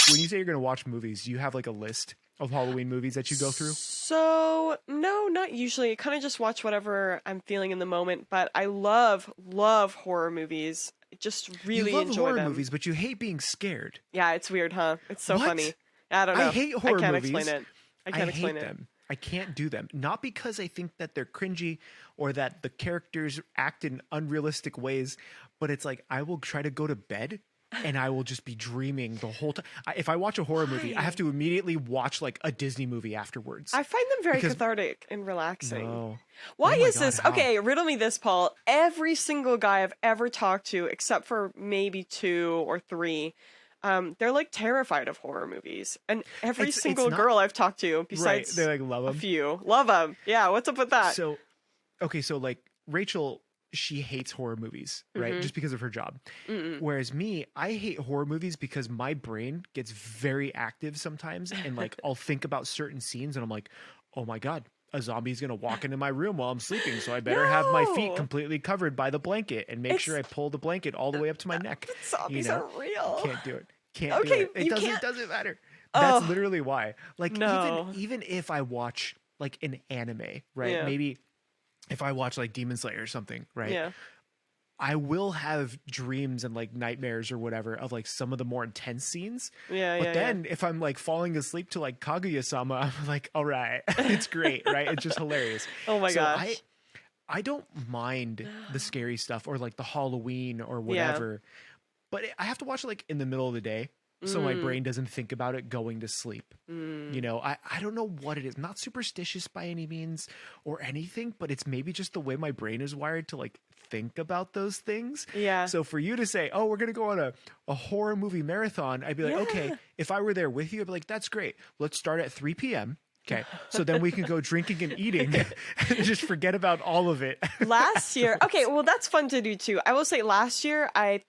when you say you're going to watch movies, do you have like a list of Halloween movies that you go through? So, no, not usually. I kind of just watch whatever I'm feeling in the moment, but I love horror movies. Just really you love enjoy horror them. movies, but you hate being scared. Yeah, it's weird, huh? It's so What? funny. I don't know. I hate horror I can't movies. explain it. I can't explain hate it. them. I can't do them. Not because I think that they're cringy or that the characters act in unrealistic ways, but it's like I will try to go to bed and I will just be dreaming the whole time. If I watch a horror movie, I have to immediately watch like a Disney movie afterwards. I find them very cathartic and relaxing. No. Why Oh my is God, this? how? Okay, riddle me this, Paul. Every single guy I've ever talked to, except for maybe 2 or 3, they're like terrified of horror movies. And every single girl I've talked to, besides they like love them. a few, love them. Yeah, what's up with that? So, okay, so like Rachel, she hates horror movies, right? Just because of her job. Whereas me, I hate horror movies because my brain gets very active sometimes, and like I'll think about certain scenes, and I'm like, oh my God, a zombie's gonna walk into my room while I'm sleeping, so I better have my feet completely covered by the blanket and make sure I pull the blanket all the way up to my neck. Zombies are real. Can't do it. Can't do it. It doesn't matter. That's literally why. Like even if I watch like an anime, right? Yeah. Maybe if I watch like Demon Slayer or something, right? Yeah. I will have dreams and like nightmares or whatever of like some of the more intense scenes. But then if I'm like falling asleep to like Kaguya-sama, I'm like, all right, it's great, right? It's just hilarious. Oh my gosh. I don't mind the scary stuff or like the Halloween or whatever, but I have to watch it like in the middle of the day. So my brain doesn't think about it going to sleep. You know, I don't know what it is. Not superstitious by any means or anything, but it's maybe just the way my brain is wired to like think about those things. Yeah. So for you to say, oh, we're going to go on a horror movie marathon, I'd be like, okay, if I were there with you, I'd be like, that's great. Let's start at 3 p.m. Okay, so then we can go drinking and eating and just forget about all of it. Last year, okay, well, that's fun to do too. I will say last year I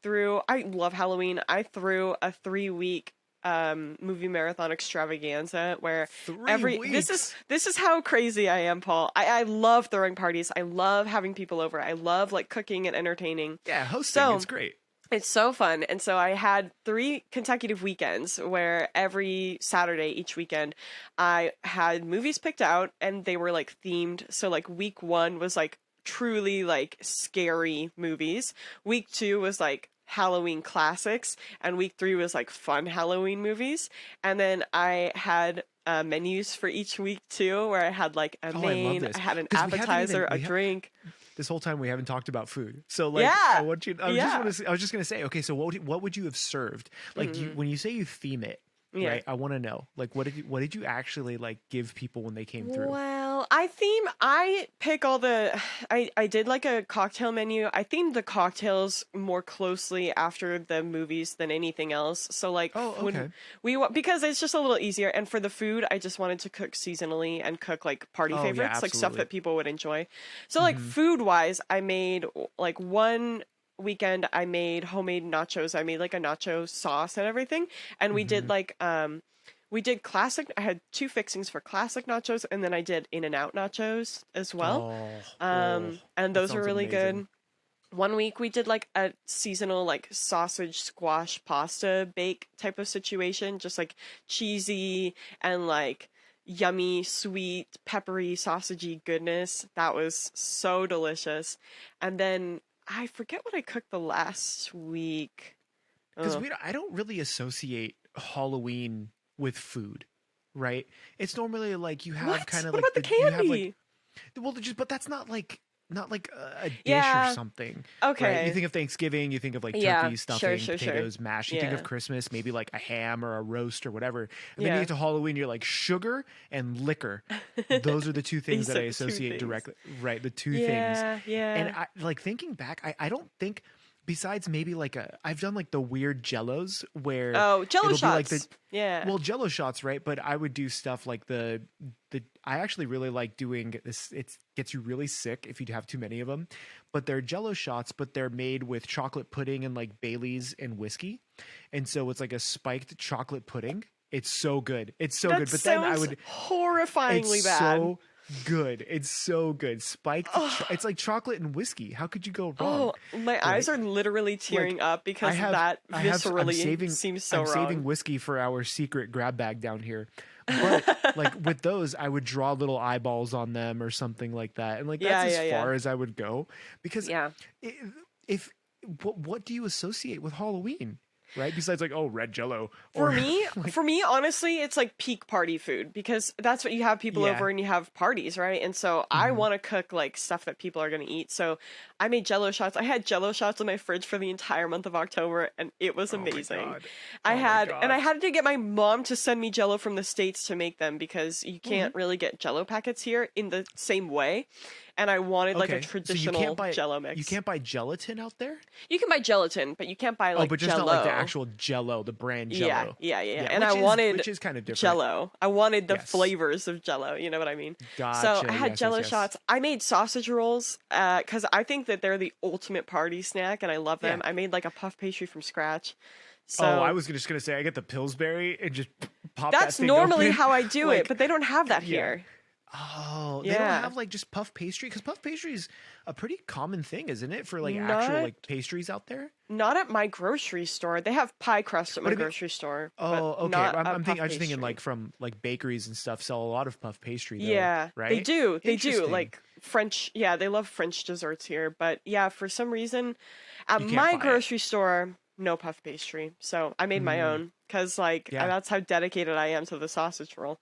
love Halloween. I threw a 3-week movie marathon extravaganza where 3 weeks. This is how crazy I am, Paul. I love throwing parties. I love having people over. I love like cooking and entertaining. Yeah, hosting, it's great. It's so fun. And so I had 3 consecutive weekends where every Saturday, each weekend, I had movies picked out and they were like themed. So like week 1 was like truly like scary movies. Week 2 was like Halloween classics. And week 3 was like fun Halloween movies. And then I had menus for each week too, where I had like a main, I had an appetizer, a drink. This whole time we haven't talked about food, so like I want you. I was just gonna say, okay, so what would you have served? Like when you say you theme it, right? I want to know, like, what did you actually like give people when they came through? Well, I pick all the. I did like a cocktail menu. I themed the cocktails more closely after the movies than anything else. So like, when because it's just a little easier. And for the food, I just wanted to cook seasonally and cook like party favorites, like stuff that people would enjoy. So like food wise, I made like one weekend I made homemade nachos. I made like a nacho sauce and everything, and we did like we did classic. I had 2 fixings for classic nachos, and then I did In-N-Out nachos as well. And those were really good. One week we did like a seasonal like sausage squash pasta bake type of situation, just like cheesy and like yummy, sweet, peppery, sausagey goodness. That was so delicious. And then I forget what I cooked the last week. Because I don't really associate Halloween with food, right? It's normally like you have kind of what like about the candy? But that's not like a dish or something. Okay. Right? You think of Thanksgiving, you think of like turkey, stuffing, potatoes, mash. You think of Christmas, maybe like a ham or a roast or whatever. And then you get to Halloween, you're like sugar and liquor. Those are the 2 things that I associate directly. Right, the 2 things. Yeah. And I, like thinking back, I don't think besides maybe like I've done like the weird jellos where Jello shots. Like well, Jello shots, right? But I would do stuff like the I actually really like doing this. It gets you really sick if you have too many of them, but they're Jello shots, but they're made with chocolate pudding and like Baileys and whiskey, and so it's like a spiked chocolate pudding. It's so good. It's so good. But then I would horrifyingly bad. So good. It's so good. Spiked. It's like chocolate and whiskey. How could you go wrong? Oh, my eyes are literally tearing up because that viscerally seems so wrong. I'm saving whiskey for our secret grab bag down here. But like with those, I would draw little eyeballs on them or something like that, and like that's as far as I would go. Because what do you associate with Halloween? Right? Besides like, oh, red Jello. For me, honestly, it's like peak party food because that's what you have people over and you have parties, right? And so I want to cook like stuff that people are going to eat. So I made Jello shots. I had Jello shots in my fridge for the entire month of October and it was amazing. I had to get my mom to send me Jello from the States to make them because you can't really get Jello packets here in the same way. And I wanted like a traditional Jello mix. You can't buy gelatin out there? You can buy gelatin, but you can't buy like but just Jello. not like the actual Jello, the brand Jello. Yeah. And which is kind of different. Jello. I wanted the flavors of Jello. You know what I mean? Gotcha. So I had Jello shots. I made sausage rolls because I think that they're the ultimate party snack, and I love them. I made like a puff pastry from scratch. So, I was just gonna say I get the Pillsbury and just pop. That's that thing normally open. how I do it, but they don't have that here. Oh, they don't have like just puff pastry because puff pastry is a pretty common thing, isn't it? For like actual like pastries out there. Not at my grocery store. They have pie crust at my grocery store. Oh, okay. I'm just thinking like from like bakeries and stuff sell a lot of puff pastry. Though, yeah, right. They do. They do like French. Yeah, they love French desserts here. But yeah, for some reason, at my grocery store, no puff pastry. So I made my own because like that's how dedicated I am to the sausage roll.